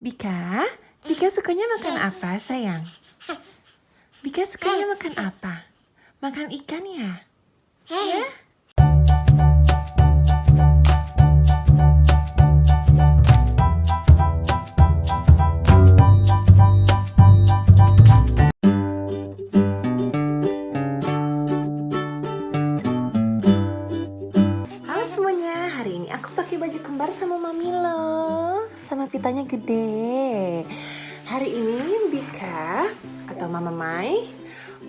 Bika, Bika sukanya makan apa sayang? Bika sukanya makan apa? Makan ikan ya? Ya? Halo semuanya, hari ini aku pakai baju kembar sama Mami loh. Sama pitanya gede. Hari ini Bika atau Mama Mai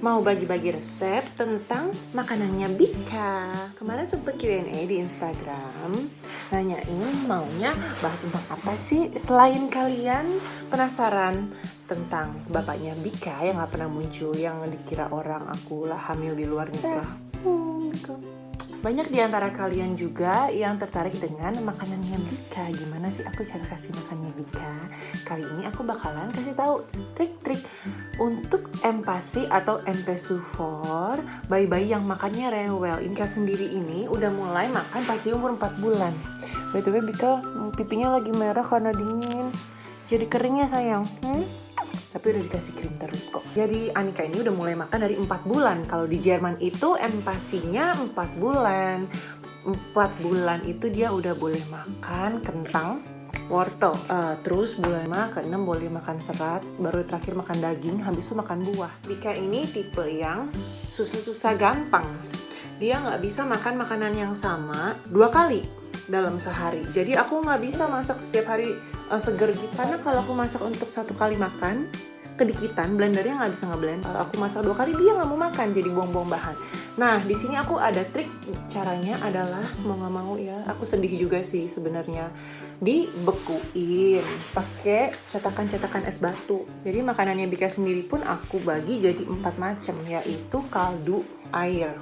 mau bagi-bagi resep tentang makanannya Bika. Kemarin sempet Q&A di Instagram, nanyain maunya bahas tentang apa sih, selain kalian penasaran tentang bapaknya Bika yang gak pernah muncul, yang dikira orang aku lah hamil di luar nikah. Banyak di antara kalian juga yang tertarik dengan makanannya Bika. Gimana sih aku cara kasih makannya Bika? Kali ini aku bakalan kasih tahu trik-trik untuk empasi atau empesufor bayi-bayi yang makannya rewel. Inka sendiri ini udah mulai makan pasti umur 4 bulan. By the way, Bika pipinya lagi merah karena dingin. Jadi keringnya sayang. Tapi udah dikasih krim terus kok. Jadi Anika ini udah mulai makan dari 4 bulan. Kalau di Jerman itu empasinya 4 bulan. 4 bulan itu dia udah boleh makan kentang, wortel. Terus bulan 5 ke 6 boleh makan serat. Baru terakhir makan daging, habis itu makan buah. Bika ini tipe yang susah-susah gampang. Dia gak bisa makan makanan yang sama 2 kali dalam sehari. Jadi aku gak bisa masak setiap hari seger gitu. Karena kalau aku masak untuk 1 kali makan, kedikitan, blendernya nggak bisa ngeblend. Kalau aku masak 2 kali, dia nggak mau makan, jadi buang-buang bahan. Nah, di sini aku ada trik. Caranya adalah, mau nggak mau ya, aku sedih juga sih sebenarnya, dibekuin pakai cetakan-cetakan es batu. Jadi makanannya Bika sendiri pun aku bagi jadi 4 macam, yaitu kaldu ayam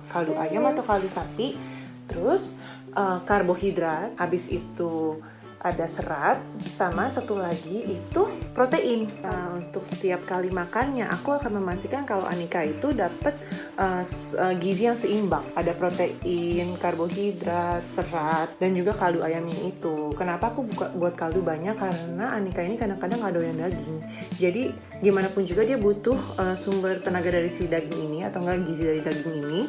atau kaldu sapi, terus karbohidrat, habis itu ada serat, sama satu lagi itu protein. Untuk setiap kali makannya aku akan memastikan kalau Anika itu dapat gizi yang seimbang. Ada protein, karbohidrat, serat, dan juga kaldu ayamnya itu. Kenapa aku buat kaldu banyak? Karena Anika ini kadang-kadang nggak doyan daging. Jadi gimana pun juga dia butuh sumber tenaga dari si daging ini atau enggak gizi dari daging ini.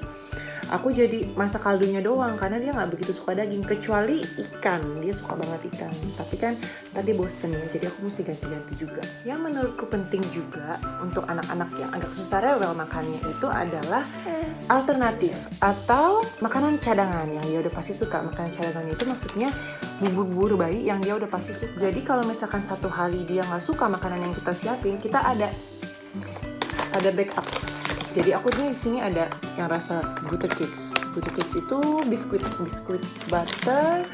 Aku jadi masak kaldunya doang karena dia nggak begitu suka daging, kecuali ikan. Dia suka banget ikan, tapi kan tadi bosen ya, jadi aku mesti ganti-ganti juga. Yang menurutku penting juga untuk anak-anak yang agak susah rewel makannya itu adalah alternatif atau makanan cadangan yang dia udah pasti suka. Makanan cadangan itu maksudnya bubur-bubur bayi yang dia udah pasti suka. Jadi kalau misalkan satu hari dia nggak suka makanan yang kita siapin, kita ada backup. Jadi aku di sini ada yang rasa butter cakes. Butter cakes itu biskuit butter.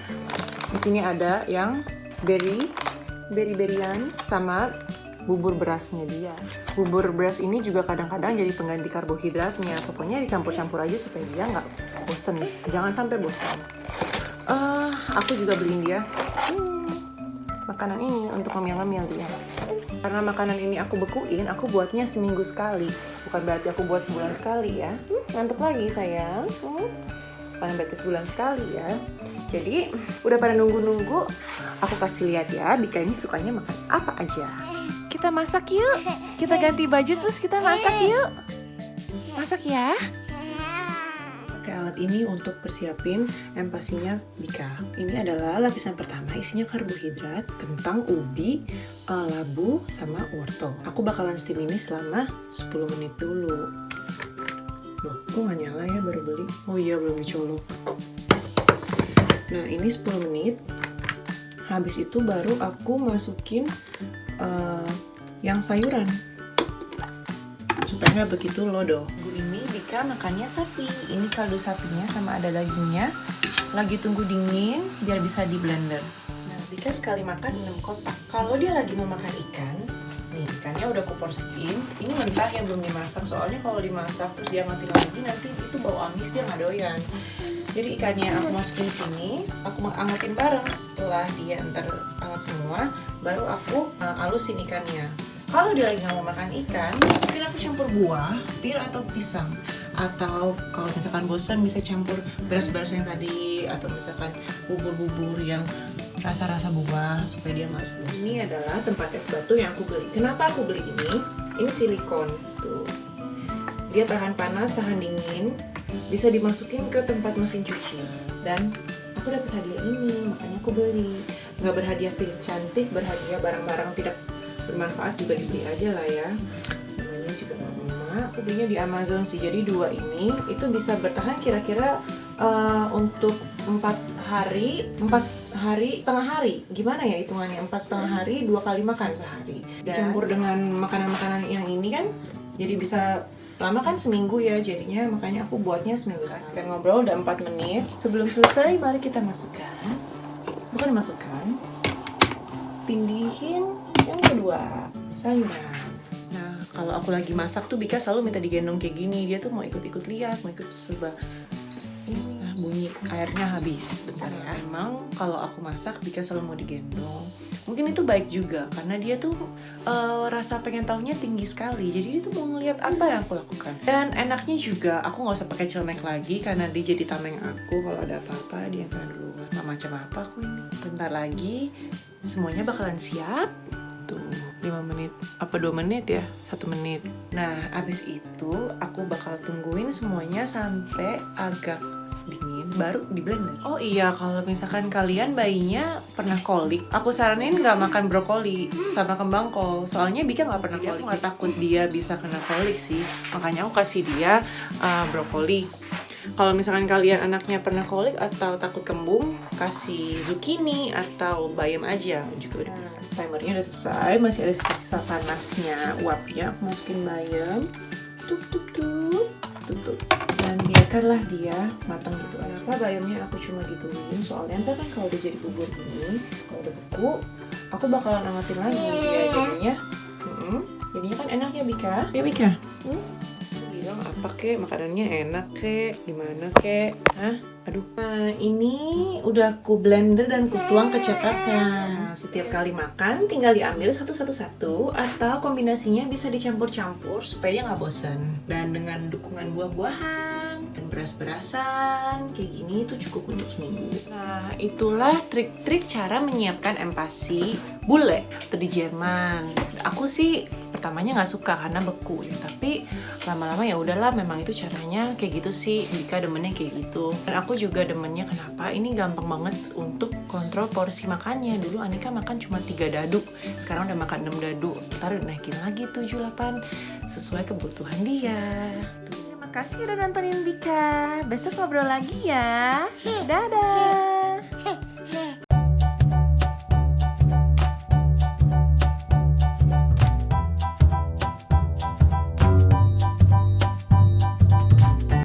Di sini ada yang berry-berryan sama bubur berasnya dia. Bubur beras ini juga kadang-kadang jadi pengganti karbohidratnya. Pokoknya dicampur-campur aja supaya dia nggak bosen. Jangan sampai bosan. Aku juga beliin dia makanan ini untuk ngemil-ngemil dia. Karena makanan ini aku bekuin, aku buatnya seminggu sekali. Bukan berarti aku buat sebulan sekali ya. Ngantuk lagi sayang. Bukan berarti sebulan sekali ya. Jadi udah pada nunggu-nunggu, aku kasih lihat ya Bika ini sukanya makan apa aja. Kita masak yuk. Kita ganti baju terus kita masak yuk. Masak ya. Pakai alat ini untuk persiapin empasinya Bika. Ini adalah lapisan pertama, isinya karbohidrat, kentang, ubi, labu, sama wortel. Aku bakalan steam ini selama 10 menit dulu. Loh, kok nggak nyala ya, baru beli? Oh iya, belum dicolok. Nah, ini 10 menit. Habis itu baru aku masukin yang sayuran. Supaya nggak begitu lodoh. Ini Bika makannya sapi. Ini kaldu sapinya sama ada dagingnya. Lagi tunggu dingin biar bisa di blender. Nah, Bika sekali makan 6 kotak. Kalau dia lagi mau makan ikan, nih ikannya udah kuporsiin. Ini mentah yang belum dimasak. Soalnya kalau dimasak terus dia ngatin lagi, nanti itu bau amis, dia nggak doyan. Jadi ikannya aku masukin sini, aku angetin bareng. Setelah dia ntar anget semua, baru aku halusin ikannya. Kalau dia lagi nggak mau makan ikan, mungkin aku campur buah, pir atau pisang. Atau kalau misalkan bosan bisa campur beras-beras yang tadi, atau misalkan bubur-bubur yang rasa-rasa buah supaya dia nggak bosan. Ini adalah tempat es batu yang aku beli. Kenapa aku beli ini? Ini silikon tuh. Dia tahan panas, tahan dingin, bisa dimasukin ke tempat mesin cuci. Dan aku dapat hadiah ini, makanya aku beli. Nggak berhadiah piring cantik, berhadiah barang-barang tidak bermanfaat juga dibeli aja lah ya. Namanya juga mama. Aku belinya di Amazon sih. Jadi 2 ini itu bisa bertahan kira-kira untuk 4 hari setengah hari. Gimana ya hitungannya? 4,5 hari 2 kali makan sehari. Dan campur dengan makanan-makanan yang ini kan, jadi bisa lama kan seminggu ya jadinya, makanya aku buatnya seminggu sekali. Sekarang ngobrol udah 4 menit. Sebelum selesai mari kita masukkan, bukan dimasukkan, tindihin yang kedua, sayuran. Nah kalau aku lagi masak tuh Bika selalu minta digendong kayak gini. Dia tuh mau ikut-ikut lihat, mau ikut serba. Bunyi airnya habis bentar ya. Emang kalau aku masak Bika selalu mau digendong. Mungkin itu baik juga karena dia tuh rasa pengen tahunya tinggi sekali. Jadi dia tuh mau ngeliat apa yang aku lakukan. Dan enaknya juga aku nggak usah pakai celemek lagi karena dia jadi tameng aku. Kalau ada apa-apa dia yang duluan. Nggak macam apa aku ini. Bentar lagi semuanya bakalan siap. Tuh 5 menit apa 2 menit ya, 1 menit. Nah abis itu aku bakal tungguin semuanya sampai agak dingin baru di blender. Oh iya, kalau misalkan kalian bayinya pernah kolik, aku saranin nggak makan brokoli sama kembang kol. Soalnya Bika nggak pernah kolik. Aku nggak takut dia bisa kena kolik sih, makanya aku kasih dia brokoli. Kalau misalkan kalian anaknya pernah kolik atau takut kembung, kasih zucchini atau bayam aja juga udah bisa. Timernya udah selesai, masih ada sisa panasnya uapnya. Aku masukin bayam, tutup. Dan biarkanlah dia matang gitu aja. Kenapa bayamnya aku cuma gituin? Soalnya ntar kan kalau dia jadi bubur gini, kalau udah beku, aku bakalan angetin lagi dia jadinya. Jadinya kan enak ya Bika? Ya Bika? Bilang apa kek, makanannya enak kek, gimana kek? Hah? Aduh. Nah ini udah aku blender dan ku tuang ke cetakan. Nah, setiap kali makan tinggal diambil satu-satu atau kombinasinya bisa dicampur-campur supaya dia nggak bosan. Dan dengan dukungan buah-buahan dan beras-berasan kayak gini itu cukup untuk seminggu. Nah itulah trik-trik cara menyiapkan empasi bule atau di Jerman. Aku sih pertamanya nggak suka karena beku ya, tapi lama-lama ya udahlah, memang itu caranya kayak gitu sih. Bika demennya kayak gitu dan aku juga demennya kenapa ini gampang banget untuk kontrol porsi makannya. Dulu Anika makan cuma 3 dadu, sekarang udah makan 6 dadu, ntar naikin lagi 7-8 sesuai kebutuhan dia. Terima kasih udah nontonin Bika, besok ngobrol lagi ya. Dadah.